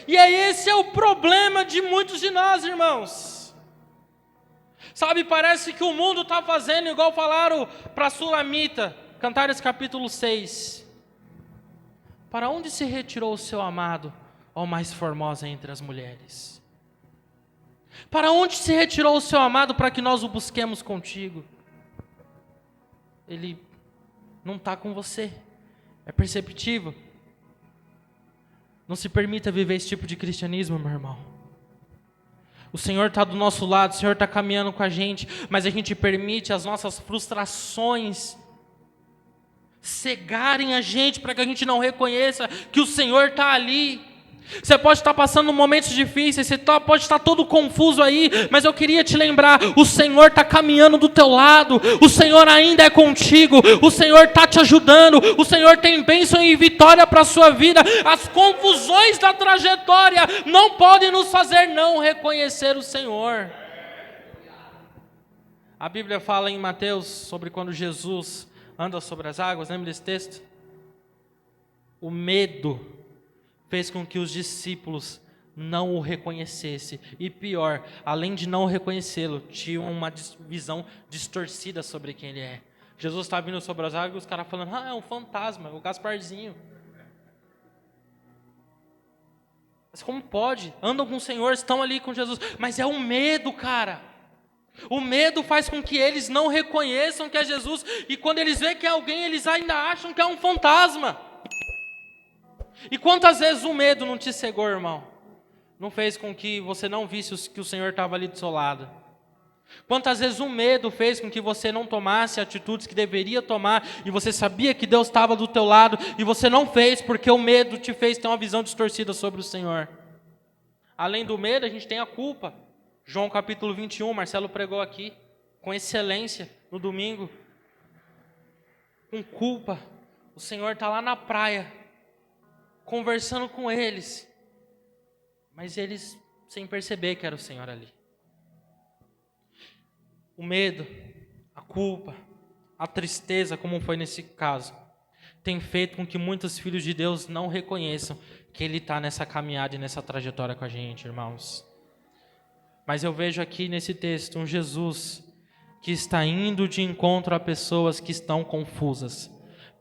E esse é o problema de muitos de nós, irmãos. Sabe, parece que o mundo está fazendo igual falaram para a Sulamita, Cantares capítulo 6. Para onde se retirou o seu amado, ó mais formosa entre as mulheres? Para onde se retirou o seu amado para que nós o busquemos contigo? Ele não está com você. É perceptível. Não se permita viver esse tipo de cristianismo, meu irmão. O Senhor está do nosso lado, o Senhor está caminhando com a gente, mas a gente permite as nossas frustrações cegarem a gente para que a gente não reconheça que o Senhor está ali. Você pode estar passando momentos difíceis, você pode estar todo confuso aí, mas eu queria te lembrar, o Senhor está caminhando do teu lado, o Senhor ainda é contigo, o Senhor está te ajudando, o Senhor tem bênção e vitória para a sua vida. As confusões da trajetória não podem nos fazer não reconhecer o Senhor. A Bíblia fala em Mateus sobre quando Jesus anda sobre as águas, lembra desse texto? O medo fez com que os discípulos não o reconhecessem. E pior, além de não reconhecê-lo, tinham uma visão distorcida sobre quem ele é. Jesus está vindo sobre as águas e os caras falando, é um fantasma, o Gasparzinho. Mas como pode? Andam com o Senhor, estão ali com Jesus. Mas é o medo, cara. O medo faz com que eles não reconheçam que é Jesus. E quando eles veem que é alguém, eles ainda acham que é um fantasma. E quantas vezes o medo não te cegou, irmão? Não fez com que você não visse que o Senhor estava ali do seu lado? Quantas vezes o medo fez com que você não tomasse atitudes que deveria tomar, e você sabia que Deus estava do teu lado, e você não fez porque o medo te fez ter uma visão distorcida sobre o Senhor? Além do medo, a gente tem a culpa. João capítulo 21, Marcelo pregou aqui, com excelência, no domingo. Com culpa, o Senhor está lá na praia, conversando com eles, mas eles sem perceber que era o Senhor ali. O medo, a culpa, a tristeza, como foi nesse caso, tem feito com que muitos filhos de Deus não reconheçam que Ele está nessa caminhada e nessa trajetória com a gente, irmãos. Mas eu vejo aqui nesse texto um Jesus que está indo de encontro a pessoas que estão confusas,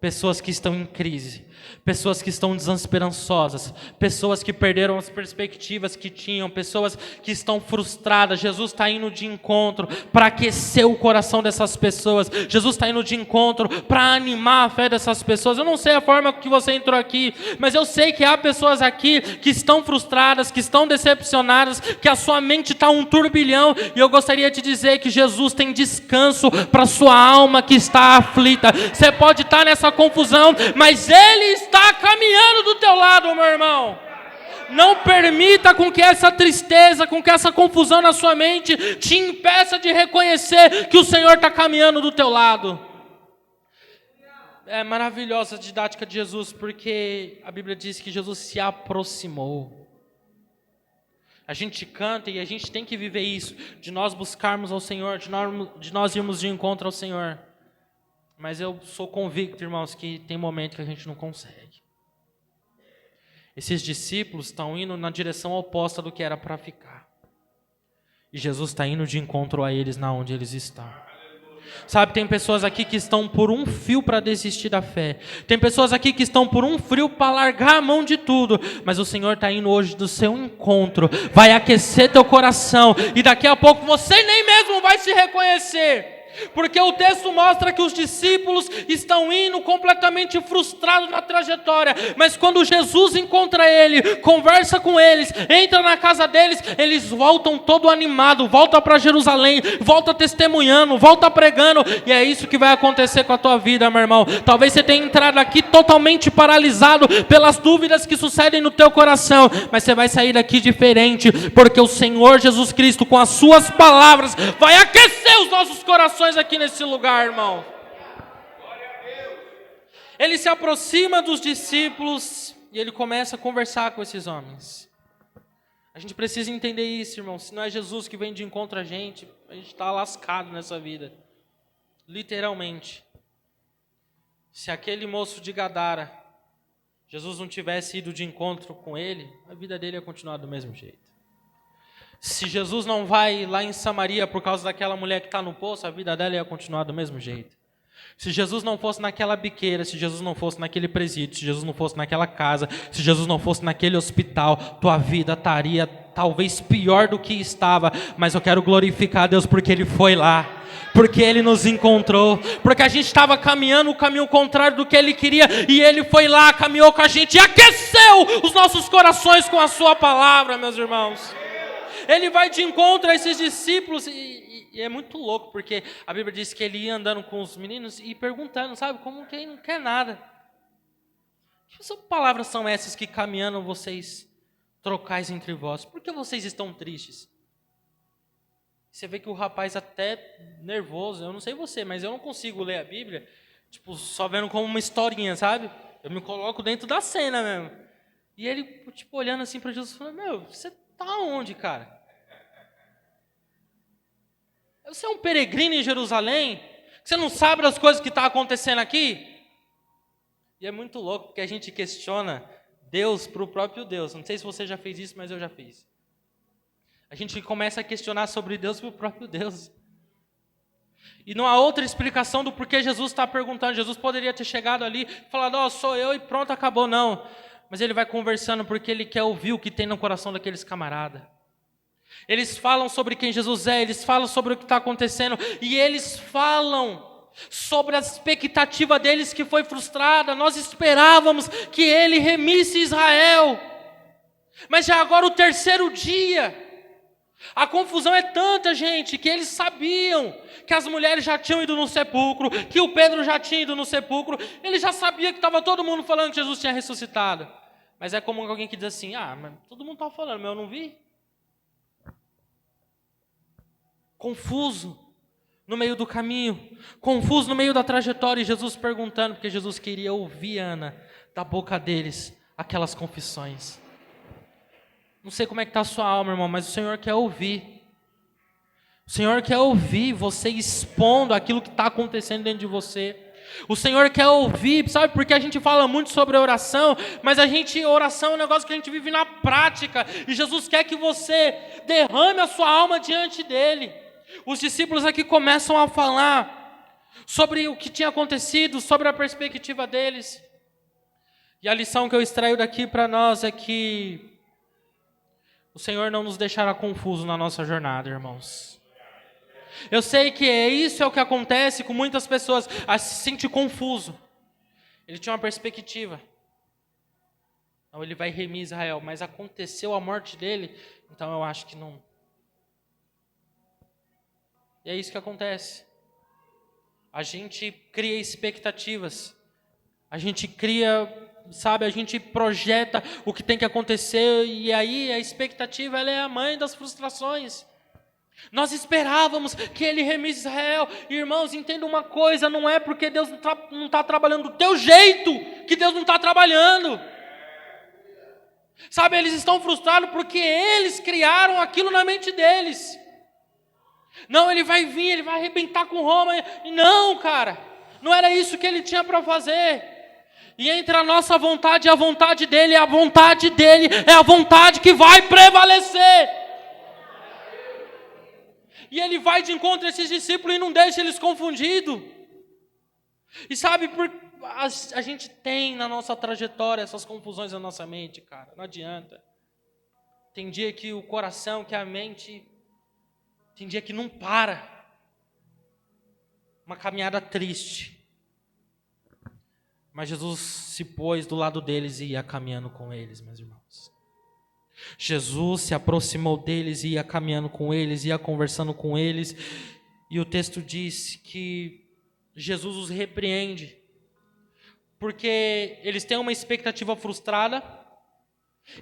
pessoas que estão em crise, pessoas que estão desesperançosas, pessoas que perderam as perspectivas que tinham, pessoas que estão frustradas. Jesus está indo de encontro para aquecer o coração dessas pessoas. Jesus está indo de encontro para animar a fé dessas pessoas. Eu não sei a forma que você entrou aqui, mas eu sei que há pessoas aqui que estão frustradas, que estão decepcionadas, que a sua mente está um turbilhão, e eu gostaria de dizer que Jesus tem descanso para a sua alma que está aflita. Você pode estar nessa confusão, mas Ele está caminhando do teu lado, meu irmão. Não permita com que essa tristeza, com que essa confusão na sua mente te impeça de reconhecer que o Senhor está caminhando do teu lado. É maravilhosa a didática de Jesus, porque a Bíblia diz que Jesus se aproximou. A gente canta e a gente tem que viver isso, de nós buscarmos ao Senhor, de nós irmos de encontro ao Senhor. Mas eu sou convicto, irmãos, que tem momento que a gente não consegue. Esses discípulos estão indo na direção oposta do que era para ficar. E Jesus está indo de encontro a eles na onde eles estão. Sabe, tem pessoas aqui que estão por um fio para desistir da fé. Tem pessoas aqui que estão por um fio para largar a mão de tudo. Mas o Senhor está indo hoje do seu encontro. Vai aquecer teu coração. E daqui a pouco você nem mesmo vai se reconhecer. Porque o texto mostra que os discípulos estão indo completamente frustrados na trajetória, mas quando Jesus encontra ele, conversa com eles, entra na casa deles, eles voltam todo animados, volta para Jerusalém, volta testemunhando, volta pregando, e é isso que vai acontecer com a tua vida, meu irmão. Talvez você tenha entrado aqui totalmente paralisado pelas dúvidas que sucedem no teu coração, mas você vai sair daqui diferente, porque o Senhor Jesus Cristo, com as suas palavras, vai aquecer os nossos corações aqui nesse lugar, irmão. Ele se aproxima dos discípulos e ele começa a conversar com esses homens. A gente precisa entender isso, irmão. Se não é Jesus que vem de encontro a gente está lascado nessa vida. Literalmente. Se aquele moço de Gadara Jesus não tivesse ido de encontro com ele, a vida dele ia continuar do mesmo jeito. Se Jesus não vai lá em Samaria por causa daquela mulher que está no poço, a vida dela ia continuar do mesmo jeito. Se Jesus não fosse naquela biqueira, se Jesus não fosse naquele presídio, se Jesus não fosse naquela casa, se Jesus não fosse naquele hospital, tua vida estaria talvez pior do que estava, mas eu quero glorificar a Deus porque Ele foi lá, porque Ele nos encontrou, porque a gente estava caminhando o caminho contrário do que Ele queria, e Ele foi lá, caminhou com a gente e aqueceu os nossos corações com a Sua palavra, meus irmãos. Ele vai de encontro a esses discípulos e é muito louco, porque a Bíblia diz que ele ia andando com os meninos e perguntando, sabe, como quem não quer nada. Que palavras são essas que caminhando vocês trocais entre vós? Por que vocês estão tristes? Você vê que o rapaz até nervoso, eu não sei você, mas eu não consigo ler a Bíblia, tipo, só vendo como uma historinha, sabe? Eu me coloco dentro da cena mesmo. E ele, tipo, olhando assim para Jesus, falando, meu, você tá onde, cara? Você é um peregrino em Jerusalém? Você não sabe das coisas que estão acontecendo aqui? E é muito louco, porque a gente questiona Deus para o próprio Deus. Não sei se você já fez isso, mas eu já fiz. A gente começa a questionar sobre Deus para o próprio Deus. E não há outra explicação do porquê Jesus está perguntando. Jesus poderia ter chegado ali e falado, ó, sou eu e pronto, acabou. Não. Mas ele vai conversando porque ele quer ouvir o que tem no coração daqueles camaradas. Eles falam sobre quem Jesus é, eles falam sobre o que está acontecendo, e eles falam sobre a expectativa deles que foi frustrada. Nós esperávamos que ele remisse Israel, mas já agora o terceiro dia, a confusão é tanta, gente, que eles sabiam que as mulheres já tinham ido no sepulcro, que o Pedro já tinha ido no sepulcro, ele já sabia que estava todo mundo falando que Jesus tinha ressuscitado, mas é como alguém que diz assim, mas todo mundo está falando, mas eu não vi. Confuso no meio do caminho, confuso no meio da trajetória, e Jesus perguntando, porque Jesus queria ouvir, Ana, da boca deles, aquelas confissões. Não sei como é que está a sua alma, irmão, mas o Senhor quer ouvir. O Senhor quer ouvir você expondo aquilo que está acontecendo dentro de você. O Senhor quer ouvir, sabe, porque a gente fala muito sobre oração, mas oração é um negócio que a gente vive na prática, e Jesus quer que você derrame a sua alma diante dEle. Os discípulos aqui começam a falar sobre o que tinha acontecido, sobre a perspectiva deles. E a lição que eu extraio daqui para nós é que o Senhor não nos deixará confusos na nossa jornada, irmãos. Eu sei que isso é o que acontece com muitas pessoas, a se sentir confuso. Ele tinha uma perspectiva. Então ele vai remir Israel, mas aconteceu a morte dele, então eu acho que não. E é isso que acontece. A gente cria expectativas. A gente cria, sabe, a gente projeta o que tem que acontecer, e aí a expectativa, ela é a mãe das frustrações. Nós esperávamos que ele remisse Israel. Irmãos, entenda uma coisa, não é porque Deus não está trabalhando do teu jeito que Deus não está trabalhando. Sabe, eles estão frustrados porque eles criaram aquilo na mente deles. Não, ele vai vir, ele vai arrebentar com Roma. Não, cara, não era isso que ele tinha para fazer. E entre a nossa vontade e a vontade dele é a vontade que vai prevalecer. E ele vai de encontro a esses discípulos e não deixa eles confundidos. E sabe, a gente tem na nossa trajetória essas confusões na nossa mente, cara, não adianta. Tem dia que o coração, que a mente, tem dia que não para. Uma caminhada triste. Mas Jesus se pôs do lado deles e ia caminhando com eles, meus irmãos. Jesus se aproximou deles e ia caminhando com eles, ia conversando com eles. E o texto diz que Jesus os repreende, porque eles têm uma expectativa frustrada.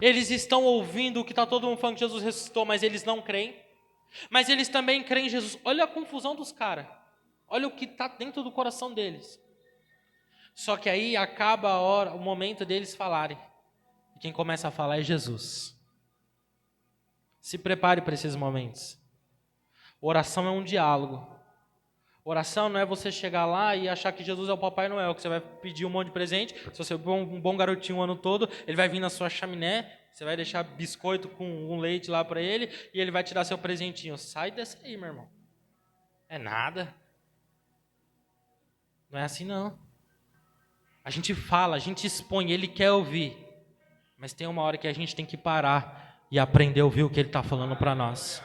Eles estão ouvindo o que está todo mundo falando que Jesus ressuscitou, mas eles não creem. Mas eles também creem em Jesus. Olha a confusão dos caras. Olha o que está dentro do coração deles. Só que aí acaba a hora, o momento deles falarem. E quem começa a falar é Jesus. Se prepare para esses momentos. Oração é um diálogo. Oração não é você chegar lá e achar que Jesus é o Papai Noel, que você vai pedir um monte de presente. Se você for um bom garotinho o ano todo, ele vai vir na sua chaminé, você vai deixar biscoito com um leite lá para ele e ele vai te dar seu presentinho. Sai dessa aí, meu irmão. É nada. Não é assim, não. A gente fala, a gente expõe, ele quer ouvir. Mas tem uma hora que a gente tem que parar e aprender a ouvir o que ele está falando para nós.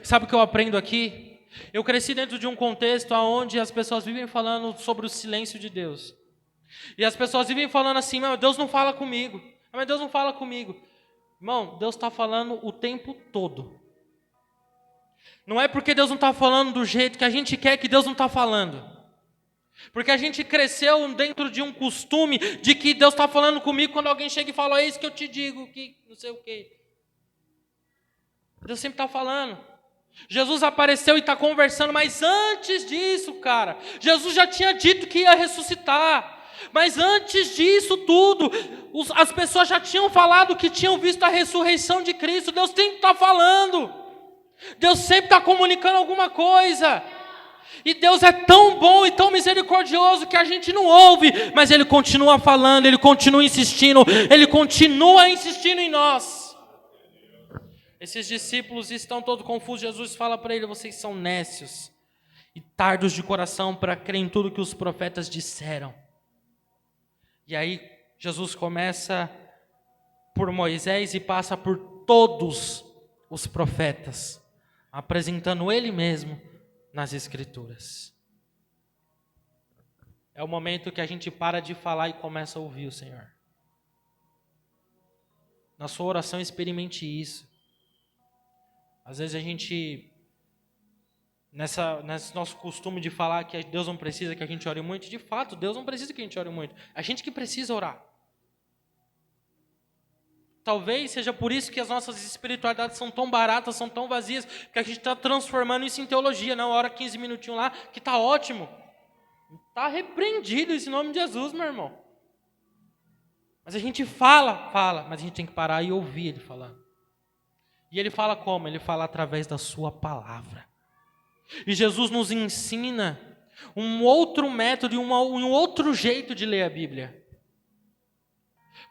Sabe o que eu aprendo aqui? Eu cresci dentro de um contexto onde as pessoas vivem falando sobre o silêncio de Deus. E as pessoas vivem falando assim, meu Deus não fala comigo. Meu Deus não fala comigo. Irmão, Deus está falando o tempo todo. Não é porque Deus não está falando do jeito que a gente quer que Deus não está falando. Porque a gente cresceu dentro de um costume de que Deus está falando comigo quando alguém chega e fala, é isso que eu te digo, que não sei o quê. Deus sempre está falando. Jesus apareceu e está conversando, mas antes disso, cara, Jesus já tinha dito que ia ressuscitar. Mas antes disso tudo, as pessoas já tinham falado que tinham visto a ressurreição de Cristo. Deus sempre está falando. Deus sempre está comunicando alguma coisa. E Deus é tão bom e tão misericordioso que a gente não ouve, mas Ele continua falando, Ele continua insistindo em nós. Esses discípulos estão todos confusos. Jesus fala para eles, vocês são nécios e tardos de coração para crer em tudo que os profetas disseram. E aí Jesus começa por Moisés e passa por todos os profetas, apresentando Ele mesmo nas Escrituras. É o momento que a gente para de falar e começa a ouvir o Senhor. Na sua oração experimente isso. Às vezes a gente, nesse nosso costume de falar que Deus não precisa que a gente ore muito, de fato, Deus não precisa que a gente ore muito. A gente que precisa orar. Talvez seja por isso que as nossas espiritualidades são tão baratas, são tão vazias, que a gente está transformando isso em teologia. Não, ora 15 minutinhos lá, que está ótimo. Está repreendido esse nome de Jesus, meu irmão. Mas a gente fala, mas a gente tem que parar e ouvir Ele falando. E Ele fala como? Ele fala através da sua palavra. E Jesus nos ensina um outro método e um outro jeito de ler a Bíblia.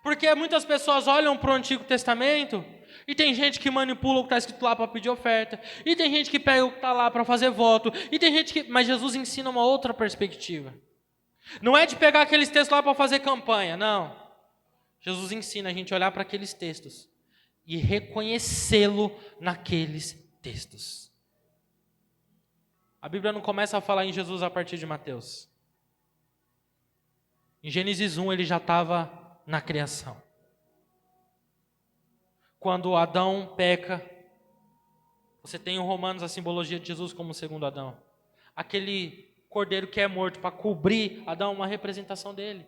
Porque muitas pessoas olham para o Antigo Testamento e tem gente que manipula o que está escrito lá para pedir oferta, e tem gente que pega o que está lá para fazer voto, e tem gente que... Mas Jesus ensina uma outra perspectiva. Não é de pegar aqueles textos lá para fazer campanha, não. Jesus ensina a gente a olhar para aqueles textos e reconhecê-lo naqueles textos. A Bíblia não começa a falar em Jesus a partir de Mateus. Em Gênesis 1 ele já estava na criação. Quando Adão peca, você tem em Romanos a simbologia de Jesus como segundo Adão. Aquele cordeiro que é morto para cobrir Adão, uma representação dele.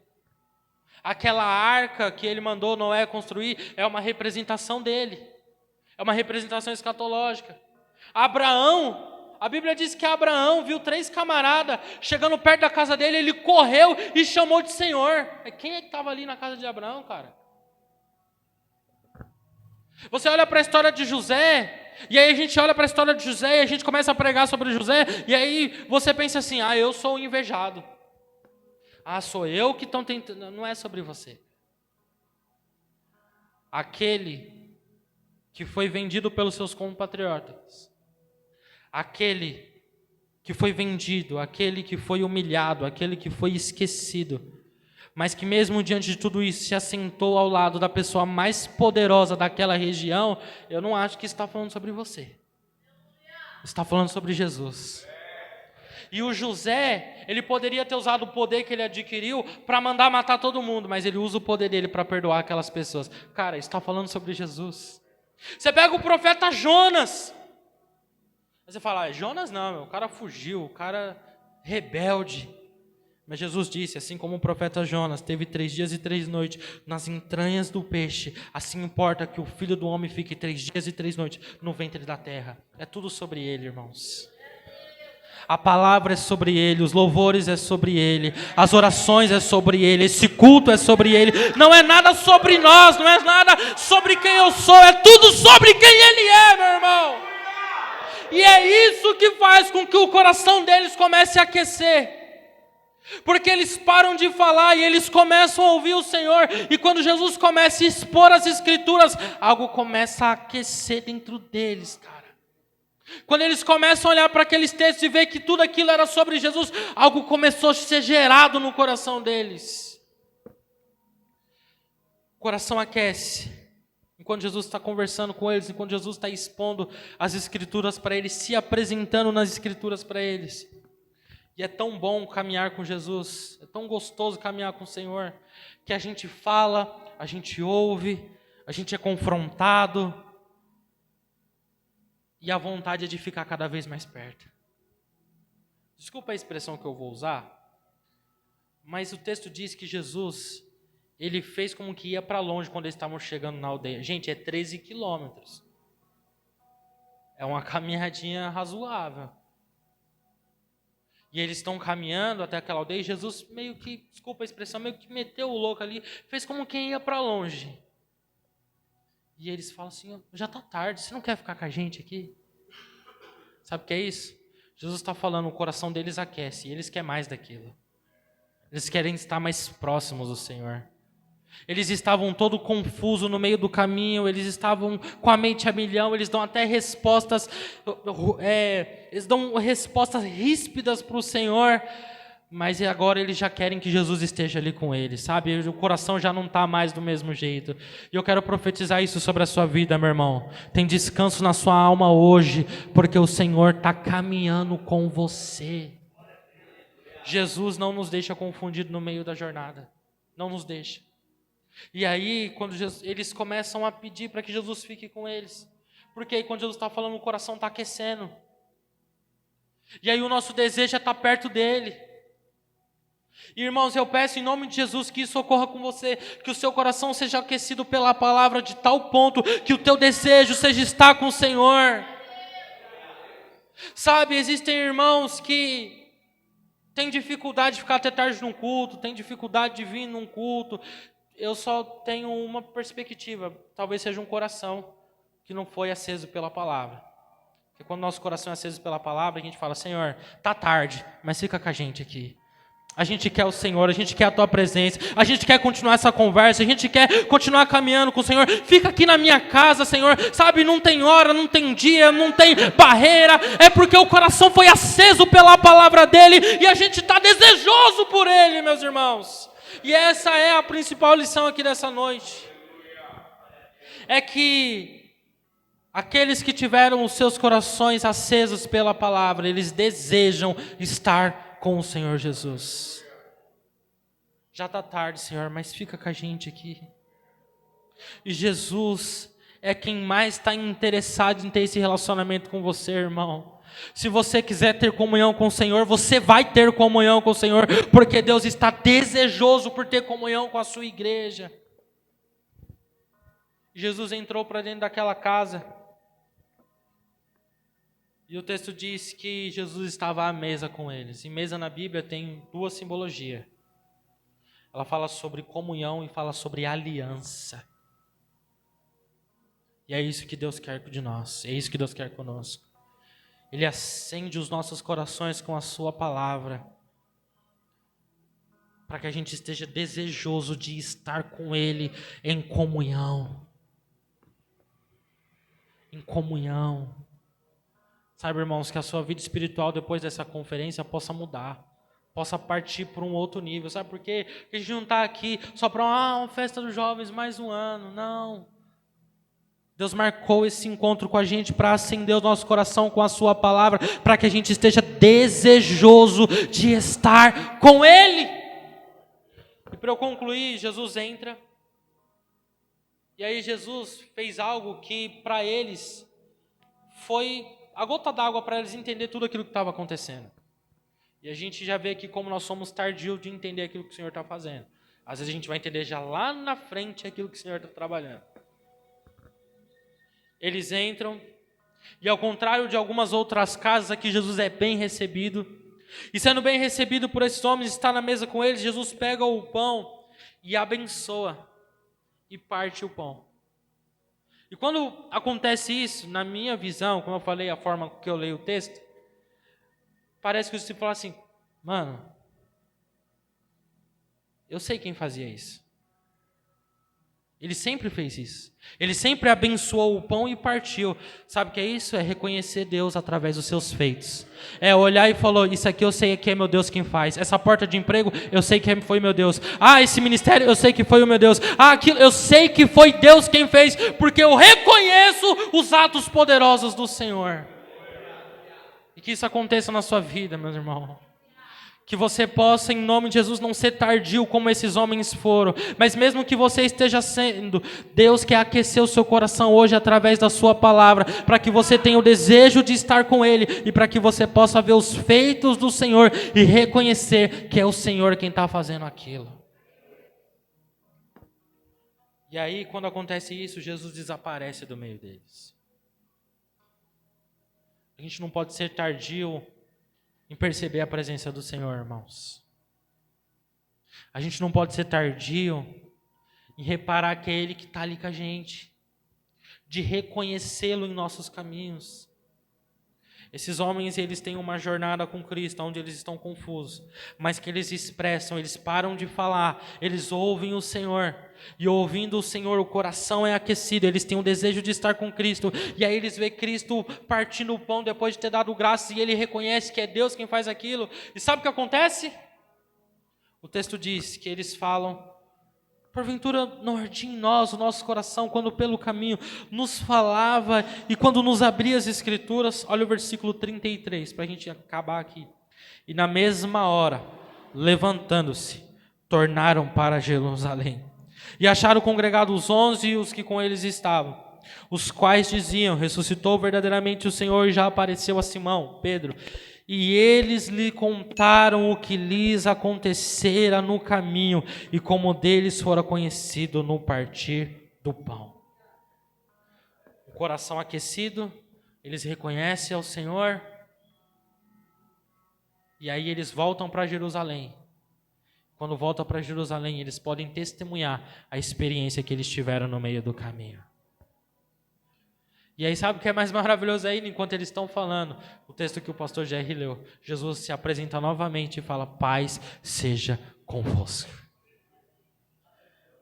Aquela arca que ele mandou Noé construir é uma representação dele. É uma representação escatológica. Abraão, a Bíblia diz que Abraão viu 3 camaradas chegando perto da casa dele, ele correu e chamou de Senhor. Quem é que estava ali na casa de Abraão, cara? Você olha para a história de José, e aí a gente olha para a história de José e a gente começa a pregar sobre José, e aí você pensa assim, eu sou o invejado. Sou eu que estão tentando. Não é sobre você. Aquele que foi vendido pelos seus compatriotas, aquele que foi vendido, aquele que foi humilhado, aquele que foi esquecido, mas que mesmo diante de tudo isso se assentou ao lado da pessoa mais poderosa daquela região, eu não acho que está falando sobre você. Está falando sobre Jesus. E o José, ele poderia ter usado o poder que ele adquiriu para mandar matar todo mundo, mas ele usa o poder dele para perdoar aquelas pessoas. Cara, está falando sobre Jesus. Você pega o profeta Jonas. Aí você fala, Jonas não, o cara fugiu, o cara rebelde. Mas Jesus disse, assim como o profeta Jonas teve 3 dias e 3 noites nas entranhas do peixe, assim importa que o Filho do Homem fique 3 dias e 3 noites no ventre da terra. É tudo sobre ele, irmãos. A palavra é sobre Ele, os louvores é sobre Ele, as orações é sobre Ele, esse culto é sobre Ele. Não é nada sobre nós, não é nada sobre quem eu sou, é tudo sobre quem Ele é, meu irmão. E é isso que faz com que o coração deles comece a aquecer. Porque eles param de falar e eles começam a ouvir o Senhor. E quando Jesus começa a expor as Escrituras, algo começa a aquecer dentro deles, cara. Quando eles começam a olhar para aqueles textos e ver que tudo aquilo era sobre Jesus, algo começou a ser gerado no coração deles. O coração aquece. Enquanto Jesus está conversando com eles, enquanto Jesus está expondo as Escrituras para eles, se apresentando nas Escrituras para eles. E é tão bom caminhar com Jesus, é tão gostoso caminhar com o Senhor, que a gente fala, a gente ouve, a gente é confrontado, e a vontade é de ficar cada vez mais perto. Desculpa a expressão que eu vou usar, mas o texto diz que Jesus, ele fez como que ia para longe quando eles estavam chegando na aldeia. Gente, é 13 quilômetros. É uma caminhadinha razoável. E eles estão caminhando até aquela aldeia e Jesus meio que, desculpa a expressão, meio que meteu o louco ali, fez como quem ia para longe. E eles falam assim, já está tarde, você não quer ficar com a gente aqui? Sabe o que é isso? Jesus está falando, o coração deles aquece e eles querem mais daquilo. Eles querem estar mais próximos do Senhor. Eles estavam todo confusos no meio do caminho, eles estavam com a mente a milhão, eles dão até respostas, eles dão respostas ríspidas para o Senhor, mas agora eles já querem que Jesus esteja ali com eles, sabe? O coração já não está mais do mesmo jeito. E eu quero profetizar isso sobre a sua vida, meu irmão. Tem descanso na sua alma hoje, porque o Senhor está caminhando com você. Jesus não nos deixa confundido no meio da jornada, não nos deixa. E aí, quando eles começam a pedir para que Jesus fique com eles. Porque aí, quando Jesus está falando, o coração está aquecendo. E aí, o nosso desejo é estar perto dele. E, irmãos, eu peço em nome de Jesus que isso ocorra com você. Que o seu coração seja aquecido pela palavra de tal ponto que o teu desejo seja estar com o Senhor. Sabe, existem irmãos que têm dificuldade de ficar até tarde num culto, têm dificuldade de vir num culto. Eu só tenho uma perspectiva, talvez seja um coração que não foi aceso pela palavra. Porque quando nosso coração é aceso pela palavra, a gente fala, Senhor, tá tarde, mas fica com a gente aqui. A gente quer o Senhor, a gente quer a Tua presença, a gente quer continuar essa conversa, a gente quer continuar caminhando com o Senhor. Fica aqui na minha casa, Senhor, sabe, não tem hora, não tem dia, não tem barreira, é porque o coração foi aceso pela palavra dEle e a gente está desejoso por Ele, meus irmãos. E essa é a principal lição aqui dessa noite. É que aqueles que tiveram os seus corações acesos pela palavra, eles desejam estar com o Senhor Jesus. Já está tarde, Senhor, mas fica com a gente aqui. E Jesus é quem mais está interessado em ter esse relacionamento com você, irmão. Se você quiser ter comunhão com o Senhor, você vai ter comunhão com o Senhor, porque Deus está desejoso por ter comunhão com a sua igreja. Jesus entrou para dentro daquela casa, e o texto diz que Jesus estava à mesa com eles. E mesa na Bíblia tem duas simbologias. Ela fala sobre comunhão e fala sobre aliança. E é isso que Deus quer de nós, é isso que Deus quer conosco. Ele acende os nossos corações com a sua palavra, para que a gente esteja desejoso de estar com Ele em comunhão. Em comunhão. Sabe, irmãos, que a sua vida espiritual depois dessa conferência possa mudar, possa partir para um outro nível. Sabe por quê? Porque a gente não está aqui só para uma festa dos jovens mais um ano, não. Deus marcou esse encontro com a gente para acender o nosso coração com a sua palavra, para que a gente esteja desejoso de estar com Ele. E para eu concluir, Jesus entra, e aí Jesus fez algo que para eles foi a gota d'água para eles entender tudo aquilo que estava acontecendo. E a gente já vê aqui como nós somos tardios de entender aquilo que o Senhor está fazendo. Às vezes a gente vai entender já lá na frente aquilo que o Senhor está trabalhando. Eles entram, e ao contrário de algumas outras casas, aqui Jesus é bem recebido. E sendo bem recebido por esses homens, está na mesa com eles, Jesus pega o pão e abençoa e parte o pão. E quando acontece isso, na minha visão, como eu falei, a forma que eu leio o texto, parece que o discípulo fala assim, mano, eu sei quem fazia isso. Ele sempre fez isso. Ele sempre abençoou o pão e partiu. Sabe o que é isso? É reconhecer Deus através dos seus feitos. É olhar e falar, isso aqui eu sei que é meu Deus quem faz. Essa porta de emprego, eu sei que foi meu Deus. Ah, esse ministério, eu sei que foi o meu Deus. Ah, aquilo, eu sei que foi Deus quem fez, porque eu reconheço os atos poderosos do Senhor. E que isso aconteça na sua vida, meus irmãos. Que você possa, em nome de Jesus, não ser tardio como esses homens foram. Mas mesmo que você esteja sendo, Deus quer aquecer o seu coração hoje através da sua palavra, para que você tenha o desejo de estar com Ele e para que você possa ver os feitos do Senhor e reconhecer que é o Senhor quem está fazendo aquilo. E aí, quando acontece isso, Jesus desaparece do meio deles. A gente não pode ser tardio em perceber a presença do Senhor, irmãos. A gente não pode ser tardio em reparar que é Ele que está ali com a gente, de reconhecê-lo em nossos caminhos. Esses homens, eles têm uma jornada com Cristo, onde eles estão confusos, mas que eles expressam, eles param de falar, eles ouvem o Senhor, e ouvindo o Senhor, o coração é aquecido, eles têm um desejo de estar com Cristo, e aí eles veem Cristo partindo o pão depois de ter dado graças, e ele reconhece que é Deus quem faz aquilo, e sabe o que acontece? O texto diz que eles falam, porventura não ardia em nós, o nosso coração, quando pelo caminho nos falava e quando nos abria as Escrituras. Olha o versículo 33, para a gente acabar aqui. E na mesma hora, levantando-se, tornaram para Jerusalém. E acharam congregados os 11 e os que com eles estavam, os quais diziam, ressuscitou verdadeiramente o Senhor e já apareceu a Simão, Pedro. E eles lhe contaram o que lhes acontecera no caminho e como deles fora conhecido no partir do pão. O coração aquecido, eles reconhecem ao Senhor e aí eles voltam para Jerusalém. Quando voltam para Jerusalém, eles podem testemunhar a experiência que eles tiveram no meio do caminho. E aí sabe o que é mais maravilhoso ainda? Enquanto eles estão falando, o texto que o pastor Jerry leu, Jesus se apresenta novamente e fala, paz seja convosco.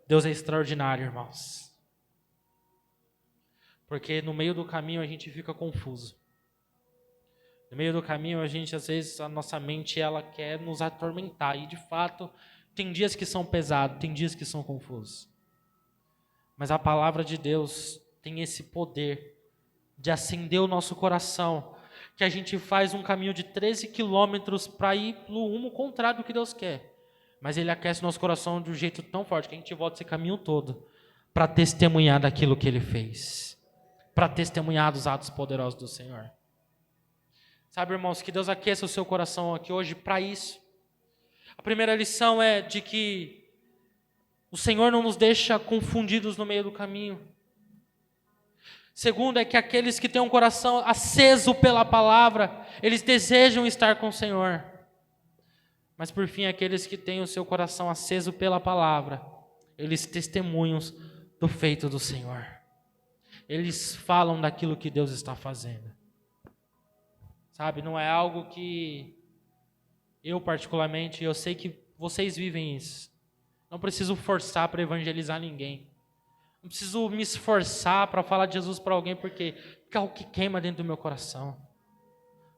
Deus é extraordinário, irmãos. Porque no meio do caminho a gente fica confuso. No meio do caminho a gente, às vezes, a nossa mente, ela quer nos atormentar. E de fato, tem dias que são pesados, tem dias que são confusos. Mas a palavra de Deus tem esse poder de acender o nosso coração, que a gente faz um caminho de 13 quilômetros para ir no rumo contrário do que Deus quer. Mas Ele aquece o nosso coração de um jeito tão forte que a gente volta esse caminho todo para testemunhar daquilo que Ele fez, para testemunhar dos atos poderosos do Senhor. Sabe, irmãos, que Deus aqueça o seu coração aqui hoje para isso. A primeira lição é de que o Senhor não nos deixa confundidos no meio do caminho. Segundo é que aqueles que têm um coração aceso pela palavra, eles desejam estar com o Senhor. Mas por fim, aqueles que têm o seu coração aceso pela palavra, eles testemunham do feito do Senhor. Eles falam daquilo que Deus está fazendo. Sabe, não é algo que eu particularmente, eu sei que vocês vivem isso. Não preciso forçar para evangelizar ninguém. Não preciso me esforçar para falar de Jesus para alguém, porque é algo que queima dentro do meu coração.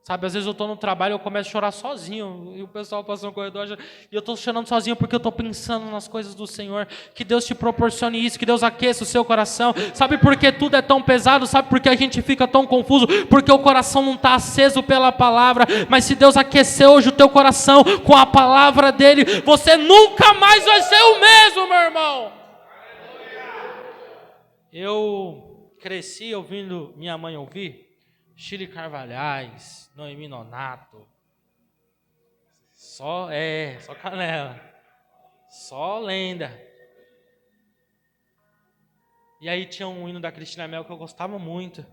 Sabe, às vezes eu estou no trabalho e eu começo a chorar sozinho, e o pessoal passa no corredor, e eu estou chorando sozinho porque eu estou pensando nas coisas do Senhor. Que Deus te proporcione isso, que Deus aqueça o seu coração. Sabe por que tudo é tão pesado? Sabe por que a gente fica tão confuso? Porque o coração não está aceso pela palavra. Mas se Deus aquecer hoje o teu coração com a palavra dEle, você nunca mais vai ser o mesmo, meu irmão. Eu cresci ouvindo minha mãe ouvir Chile Carvalhais, Noemi Nonato, só canela, só lenda. E aí tinha um hino da Cristina Mel que eu gostava muito.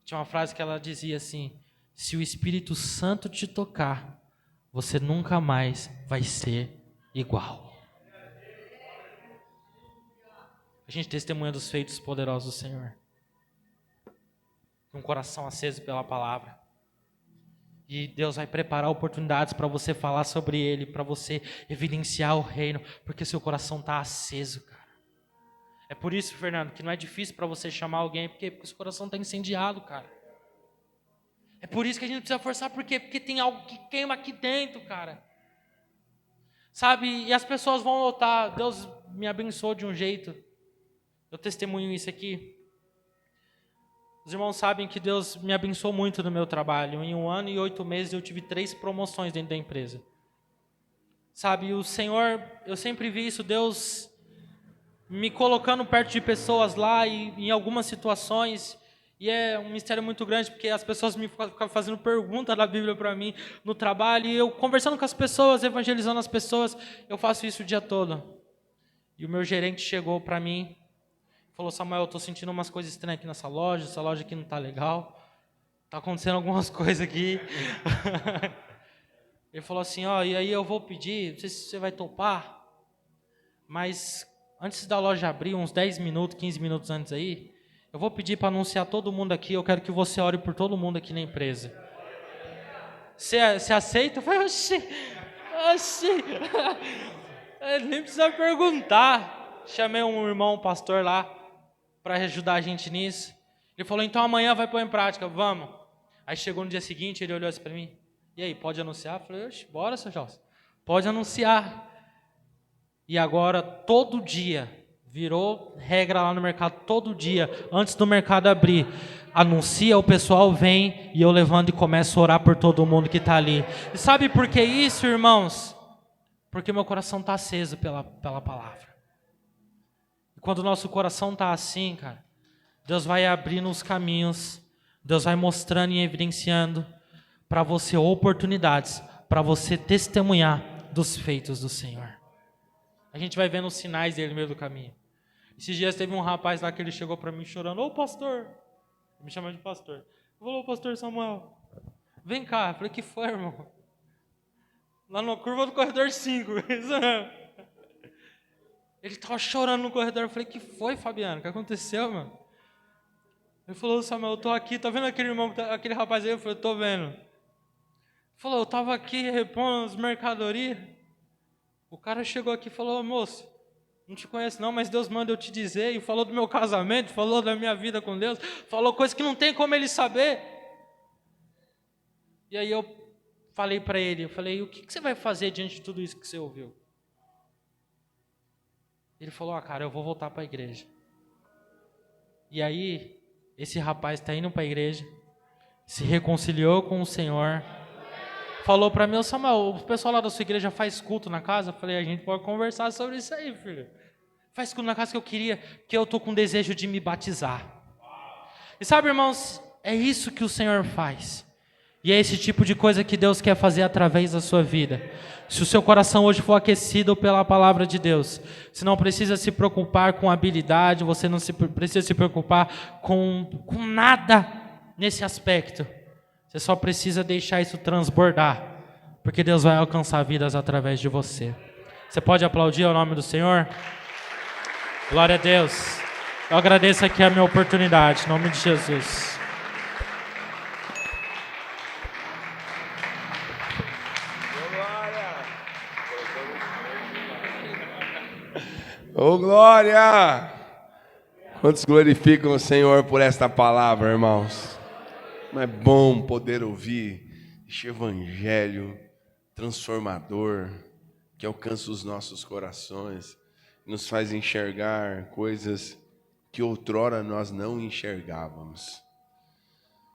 Tinha uma frase que ela dizia assim: se o Espírito Santo te tocar, você nunca mais vai ser igual. a gente testemunha dos feitos poderosos do Senhor. Um coração aceso pela palavra. E Deus vai preparar oportunidades para você falar sobre Ele, para você evidenciar o reino, porque seu coração está aceso, cara. É por isso, Fernando, que não é difícil para você chamar alguém, porque seu coração está incendiado, cara. É por isso que a gente precisa forçar, por quê? Porque tem algo que queima aqui dentro, cara. Sabe, e as pessoas vão notar, Deus me abençoou de um jeito. Eu testemunho isso aqui. Os irmãos sabem que Deus me abençoou muito no meu trabalho. Em 1 ano e 8 meses eu tive 3 promoções dentro da empresa. Sabe, o Senhor, eu sempre vi isso, Deus me colocando perto de pessoas lá e em algumas situações. E é um mistério muito grande, porque as pessoas me ficam fazendo perguntas da Bíblia para mim no trabalho. E eu conversando com as pessoas, evangelizando as pessoas, eu faço isso o dia todo. E o meu gerente chegou para mim, falou: Samuel, eu estou sentindo umas coisas estranhas aqui nessa loja, essa loja aqui não está legal, está acontecendo algumas coisas aqui. Ele falou assim: ó, e aí eu vou pedir, não sei se você vai topar, mas antes da loja abrir, uns 10 minutos, 15 minutos antes aí, eu vou pedir para anunciar todo mundo aqui, eu quero que você ore por todo mundo aqui na empresa. Você aceita? Eu falei: oxi. Ele nem precisa perguntar. Chamei um irmão, um pastor lá, para ajudar a gente nisso. Ele falou: então amanhã vai pôr em prática, vamos. Aí chegou no dia seguinte, ele olhou assim para mim: e aí, pode anunciar? Eu falei: oxe, bora, seu Jorge, pode anunciar. E agora, todo dia, virou regra lá no mercado, todo dia, antes do mercado abrir, anuncia, o pessoal vem e eu levanto e começo a orar por todo mundo que está ali. E sabe por que isso, irmãos? Porque meu coração está aceso pela palavra. E quando o nosso coração está assim, cara, Deus vai abrindo os caminhos, Deus vai mostrando e evidenciando para você oportunidades, para você testemunhar dos feitos do Senhor. A gente vai vendo os sinais dele no meio do caminho. Esses dias teve um rapaz lá que ele chegou para mim chorando: ô pastor, me chama de pastor. Ele falou: ô pastor Samuel, vem cá. Eu falei: que foi, irmão? Lá na curva do corredor 5. Ele estava chorando no corredor. Eu falei: que foi, Fabiano? O que aconteceu, mano? Ele falou: Samuel, eu tô aqui, tá vendo aquele irmão, aquele rapaz aí? Eu falei: tô vendo. Ele falou: eu tava aqui repondo as mercadorias. O cara chegou aqui e falou: moço, não te conheço não, mas Deus manda eu te dizer. E falou do meu casamento, falou da minha vida com Deus, falou coisas que não tem como ele saber. E aí eu falei para ele, eu falei: o que você vai fazer diante de tudo isso que você ouviu? Ele falou: cara, eu vou voltar para a igreja. E aí, esse rapaz está indo para a igreja, se reconciliou com o Senhor, falou para mim: ô Samuel, o pessoal lá da sua igreja faz culto na casa? Eu falei: a gente pode conversar sobre isso aí, filho. Faz culto na casa que eu queria, porque eu estou com desejo de me batizar. E sabe, irmãos, é isso que o Senhor faz. E é esse tipo de coisa que Deus quer fazer através da sua vida. Se o seu coração hoje for aquecido pela palavra de Deus, você não precisa se preocupar com habilidade, você não precisa se preocupar com nada nesse aspecto. Você só precisa deixar isso transbordar, porque Deus vai alcançar vidas através de você. Você pode aplaudir ao nome do Senhor? Glória a Deus. Eu agradeço aqui a minha oportunidade, em nome de Jesus. Ô glória! Quantos glorificam o Senhor por esta palavra, irmãos? Não é bom poder ouvir este evangelho transformador que alcança os nossos corações, nos faz enxergar coisas que outrora nós não enxergávamos.